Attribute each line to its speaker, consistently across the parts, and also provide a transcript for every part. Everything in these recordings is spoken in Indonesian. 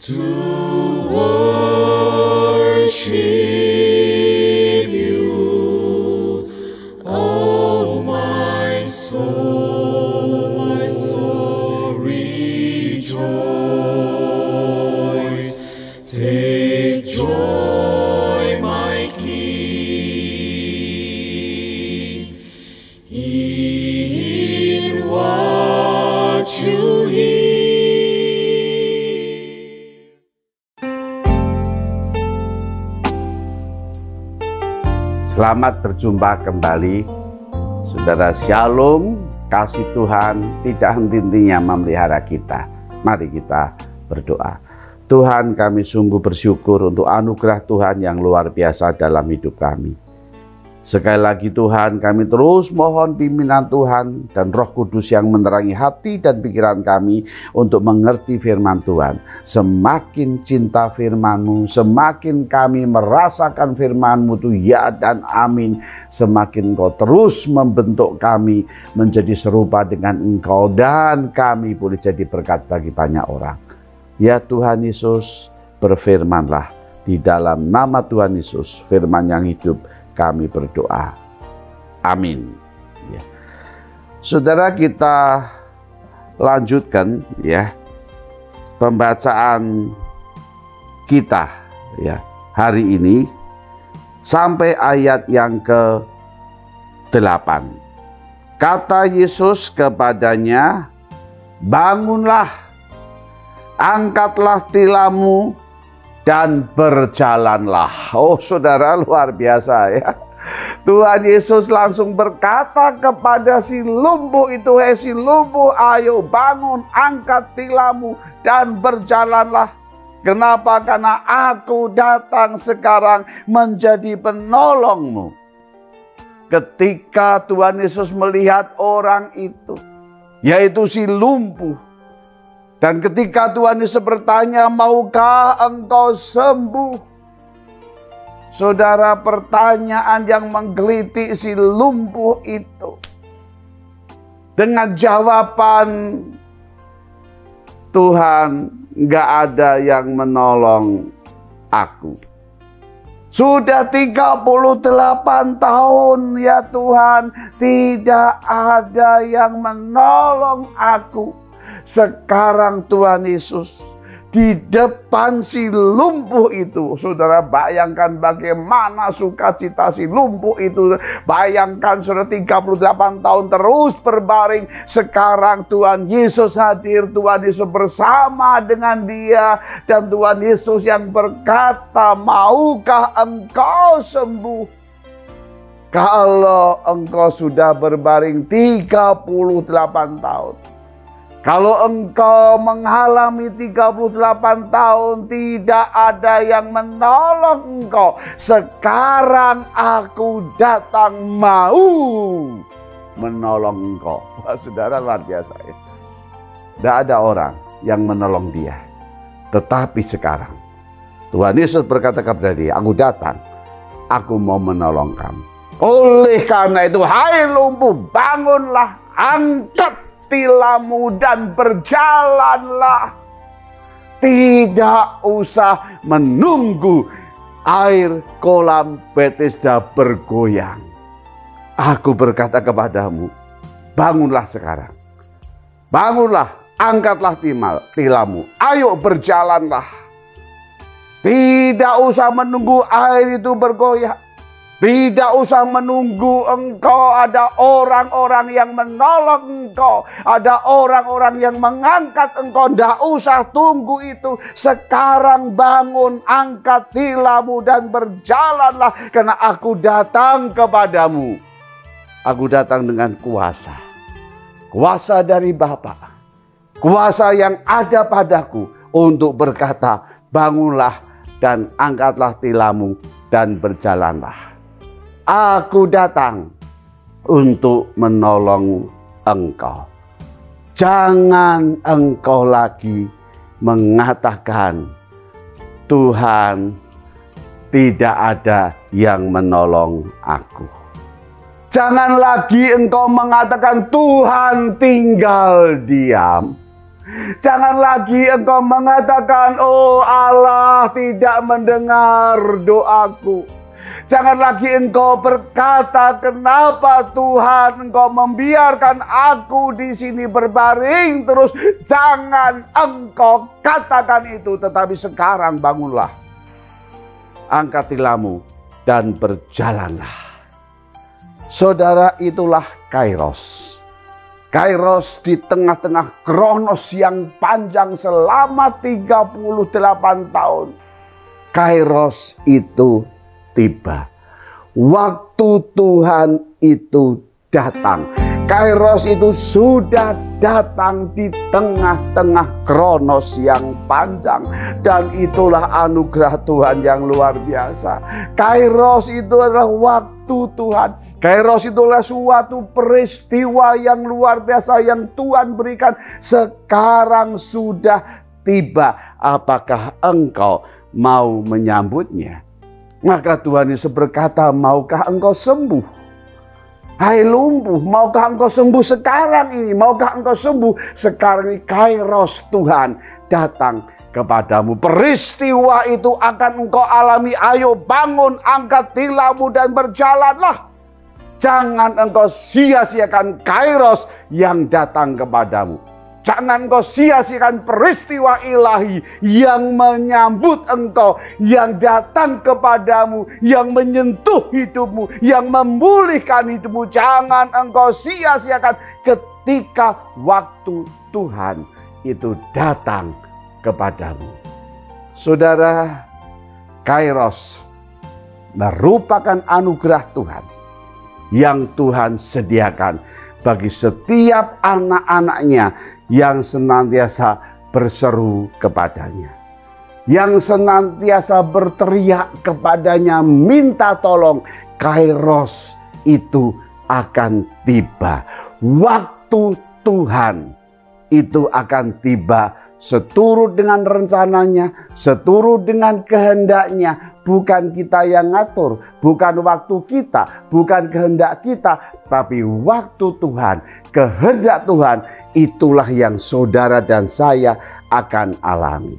Speaker 1: to worship you, oh my soul, rejoice. Take joy, my King, in what you hear.
Speaker 2: Selamat berjumpa kembali, saudara. Shalom, kasih Tuhan tidak henti-hentinya memelihara kita. Mari kita berdoa. Tuhan, kami sungguh bersyukur untuk anugerah Tuhan yang luar biasa dalam hidup kami. Sekali lagi Tuhan, kami terus mohon pimpinan Tuhan dan Roh Kudus yang menerangi hati dan pikiran kami untuk mengerti firman Tuhan. Semakin cinta firman-Mu, semakin kami merasakan firman-Mu itu ya dan amin. Semakin Engkau terus membentuk kami menjadi serupa dengan Engkau, dan kami boleh jadi berkat bagi banyak orang. Ya Tuhan Yesus, berfirmanlah di dalam nama Tuhan Yesus, firman yang hidup, kami berdoa. Amin. Ya. Saudara, kita lanjutkan ya pembacaan kita ya hari ini sampai ayat yang ke-8. Kata Yesus kepadanya, bangunlah, angkatlah tilammu dan berjalanlah. Oh saudara, luar biasa ya. Tuhan Yesus langsung berkata kepada si lumpuh itu, hei si lumpuh, ayo bangun, angkat tilammu dan berjalanlah. Kenapa? Karena aku datang sekarang menjadi penolongmu. Ketika Tuhan Yesus melihat orang itu, yaitu si lumpuh, dan ketika Tuhan Yesus bertanya, maukah engkau sembuh? Saudara, pertanyaan yang menggelitik si lumpuh itu, dengan jawaban, Tuhan, nggak ada yang menolong aku. Sudah 38 tahun ya Tuhan, tidak ada yang menolong aku. Sekarang Tuhan Yesus di depan si lumpuh itu, saudara, bayangkan bagaimana sukacita si lumpuh itu. Bayangkan saudara, 38 tahun terus berbaring. Sekarang Tuhan Yesus hadir, Tuhan Yesus bersama dengan dia, dan Tuhan Yesus yang berkata, maukah engkau sembuh? Kalau engkau sudah berbaring 38 tahun, kalau engkau mengalami 38 tahun tidak ada yang menolong engkau, sekarang aku datang mau menolong engkau. Wah, saudara, luar biasa ya. Tidak ada orang yang menolong dia. Tetapi sekarang Tuhan Yesus berkata kepada dia, aku datang, aku mau menolong kamu. Oleh karena itu, hai lumpuh, bangunlah, angkat tilammu dan berjalanlah. Tidak usah menunggu air kolam Bethesda bergoyang. Aku berkata kepadamu, bangunlah sekarang. Bangunlah, angkatlah tilammu. Ayo berjalanlah. Tidak usah menunggu air itu bergoyang. Tidak usah menunggu engkau ada orang-orang yang menolong engkau, ada orang-orang yang mengangkat engkau. Tidak usah tunggu itu. Sekarang bangun, angkat tilammu dan berjalanlah, karena aku datang kepadamu. Aku datang dengan kuasa. Kuasa dari Bapa. Kuasa yang ada padaku untuk berkata, bangunlah dan angkatlah tilammu dan berjalanlah. Aku datang untuk menolong engkau. Jangan engkau lagi mengatakan, Tuhan, tidak ada yang menolong aku. Jangan lagi engkau mengatakan, Tuhan tinggal diam. Jangan lagi engkau mengatakan, oh Allah tidak mendengar doaku. Jangan lagi engkau berkata, kenapa Tuhan engkau membiarkan aku di sini berbaring terus. Jangan engkau katakan itu, tetapi sekarang bangunlah. Angkat tilammu dan berjalanlah. Saudara, itulah Kairos. Kairos di tengah-tengah kronos yang panjang selama 38 tahun. Kairos itu tiba. Waktu Tuhan itu datang. Kairos itu sudah datang di tengah-tengah kronos yang panjang. Dan itulah anugerah Tuhan yang luar biasa. Kairos itu adalah waktu Tuhan. Kairos itulah suatu peristiwa yang luar biasa yang Tuhan berikan. Sekarang sudah tiba. Apakah engkau mau menyambutnya? Maka Tuhan Yesus berkata, maukah engkau sembuh? Hai lumpuh, maukah engkau sembuh sekarang ini? Maukah engkau sembuh sekarang ini? Kairos Tuhan datang kepadamu. Peristiwa itu akan engkau alami. Ayo bangun, angkat tilammu dan berjalanlah. Jangan engkau sia-siakan Kairos yang datang kepadamu. Jangan engkau sia-siakan peristiwa ilahi yang menyambut engkau, yang datang kepadamu, yang menyentuh hidupmu, yang memulihkan hidupmu. Jangan engkau sia-siakan ketika waktu Tuhan itu datang kepadamu. Saudara, Kairos merupakan anugerah Tuhan yang Tuhan sediakan bagi setiap anak-anaknya yang senantiasa berseru kepadanya, yang senantiasa berteriak kepadanya, minta tolong. Kairos itu akan tiba. Waktu Tuhan itu akan tiba seturut dengan rencananya, seturut dengan kehendaknya. Bukan kita yang ngatur, bukan waktu kita, bukan kehendak kita, tapi waktu Tuhan, kehendak Tuhan, itulah yang saudara dan saya akan alami.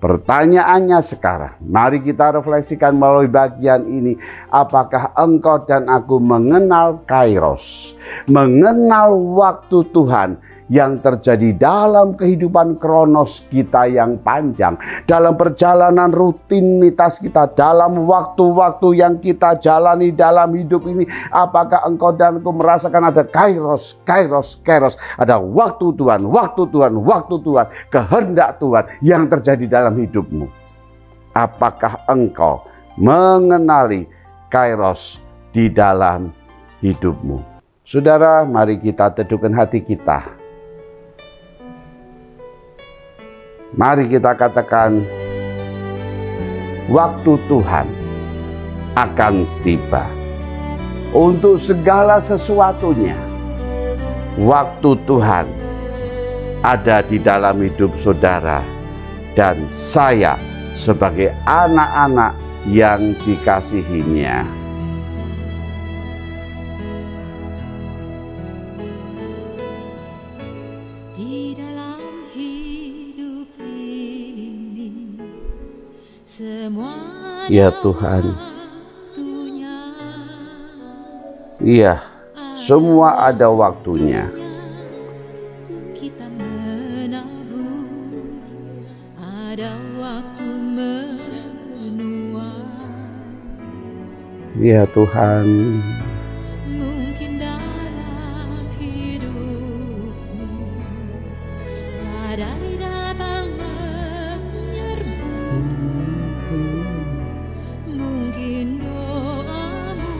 Speaker 2: Pertanyaannya sekarang, mari kita refleksikan melalui bagian ini. Apakah engkau dan aku mengenal Kairos, mengenal waktu Tuhan yang terjadi dalam kehidupan kronos kita yang panjang, dalam perjalanan rutinitas kita, dalam waktu-waktu yang kita jalani dalam hidup ini? Apakah engkau dan aku merasakan ada Kairos, Kairos, Kairos, ada waktu Tuhan, waktu Tuhan, waktu Tuhan, kehendak Tuhan yang terjadi dalam hidupmu? Apakah engkau mengenali Kairos di dalam hidupmu? Saudara, mari kita teduhkan hati kita. Mari kita katakan, waktu Tuhan akan tiba untuk segala sesuatunya. Waktu Tuhan ada di dalam hidup saudara dan saya sebagai anak-anak yang dikasihinya. Ya Tuhan, iya, semua ada waktunya.
Speaker 1: Kita menabur, ada waktu menua.
Speaker 2: Ya Tuhan,
Speaker 1: mungkin dalam hidupmu badai datang menyerbu. Mungkin doamu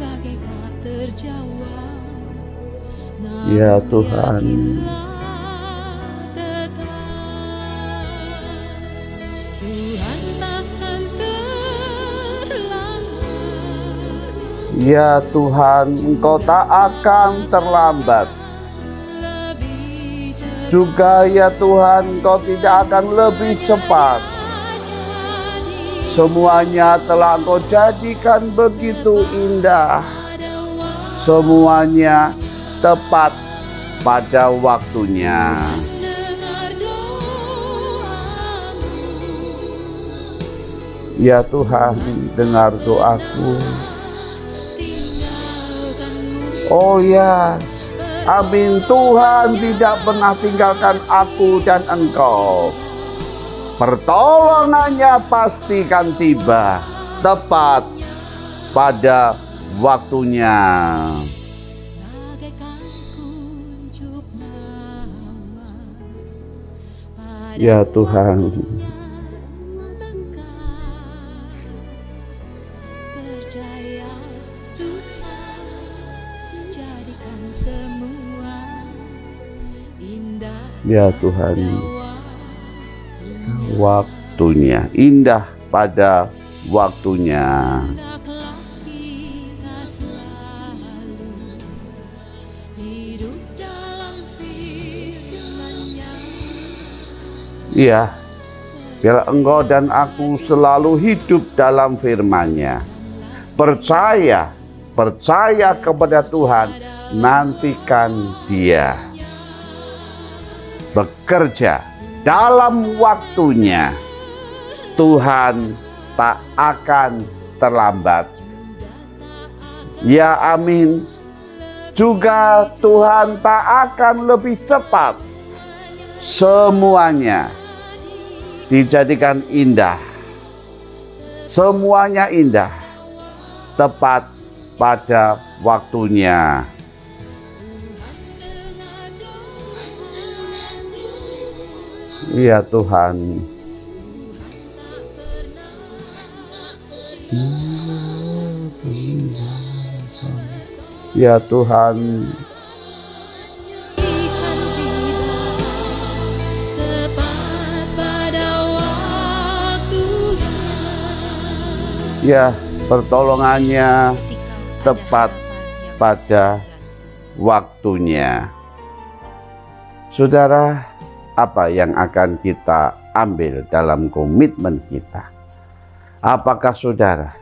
Speaker 1: bagai tak terjawab.
Speaker 2: ya Tuhan,
Speaker 1: Tuhan takkan terlambat.
Speaker 2: ya Tuhan, Engkau tak akan terlambat. Juga ya Tuhan, Engkau tidak akan lebih cepat. Semuanya telah Engkau jadikan begitu indah. Semuanya tepat pada waktunya.
Speaker 1: Dengar doamu,
Speaker 2: Ya Tuhan, dengar doaku.
Speaker 1: tinggalkanmu.
Speaker 2: Oh ya, amin. Tuhan tidak pernah tinggalkan aku dan engkau. Pertolongannya pastikan tiba tepat pada waktunya.
Speaker 1: Bagaikan kuncup mawar pada
Speaker 2: Ya Tuhan,
Speaker 1: tengkar. Percaya Tuhan, jadikan semua indah
Speaker 2: ya Tuhan,
Speaker 1: waktunya.
Speaker 2: waktunya indah pada waktunya.
Speaker 1: Hendaklah kita selalu hidup dalam firman-Nya.
Speaker 2: Iya, biar engkau dan aku selalu hidup dalam firman-Nya. Percaya kepada Tuhan, nantikan Dia bekerja dalam waktunya. Tuhan tak akan terlambat. Ya amin. Juga Tuhan tak akan lebih cepat. Semuanya dijadikan indah. Semuanya indah. Tepat pada waktunya. Ya Tuhan. Ya Tuhan.
Speaker 1: Ikan tiba tepat pada waktunya.
Speaker 2: Ya, pertolongannya tepat pada waktunya. Saudara, apa yang akan kita ambil dalam komitmen kita? Apakah saudara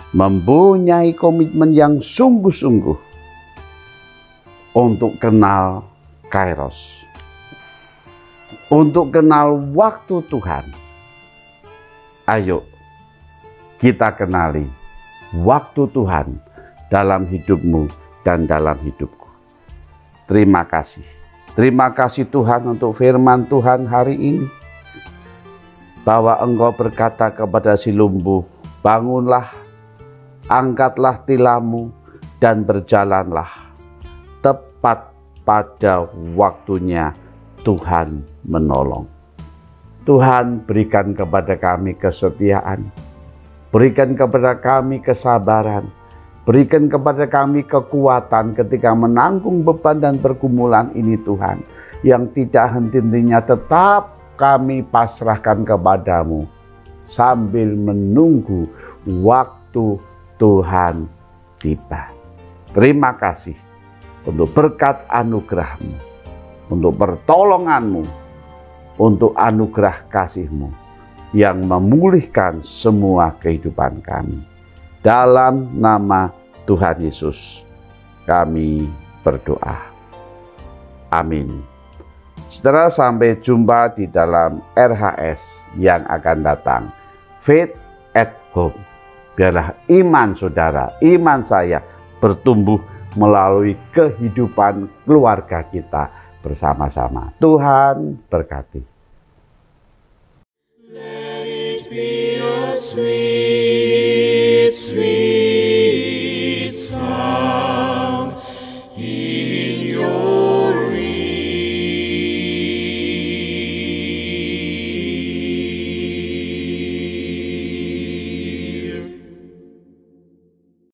Speaker 2: mempunyai komitmen yang sungguh-sungguh untuk kenal Kairos, untuk kenal waktu Tuhan? Ayo kita kenali waktu Tuhan dalam hidupmu dan dalam hidupku. Terima kasih. Terima kasih Tuhan untuk firman Tuhan hari ini. Bahwa Engkau berkata kepada si lumpuh, bangunlah, angkatlah tilammu, dan berjalanlah. Tepat pada waktunya Tuhan menolong. Tuhan berikan kepada kami kesetiaan. Berikan kepada kami kesabaran. Berikan kepada kami kekuatan ketika menanggung beban dan pergumulan ini Tuhan. Yang tidak henti-hentinya tetap kami pasrahkan kepadamu. Sambil menunggu waktu Tuhan tiba. Terima kasih untuk berkat anugerah-Mu. Untuk pertolongan-Mu. Untuk anugerah kasih-Mu. Yang memulihkan semua kehidupan kami. Dalam nama Tuhan Yesus kami berdoa. Amin. Saudara, sampai jumpa di dalam RHS yang akan datang. Faith at Home. Biarlah iman saudara, iman saya bertumbuh melalui kehidupan keluarga kita bersama-sama. Tuhan berkati.
Speaker 1: Let it be a sweet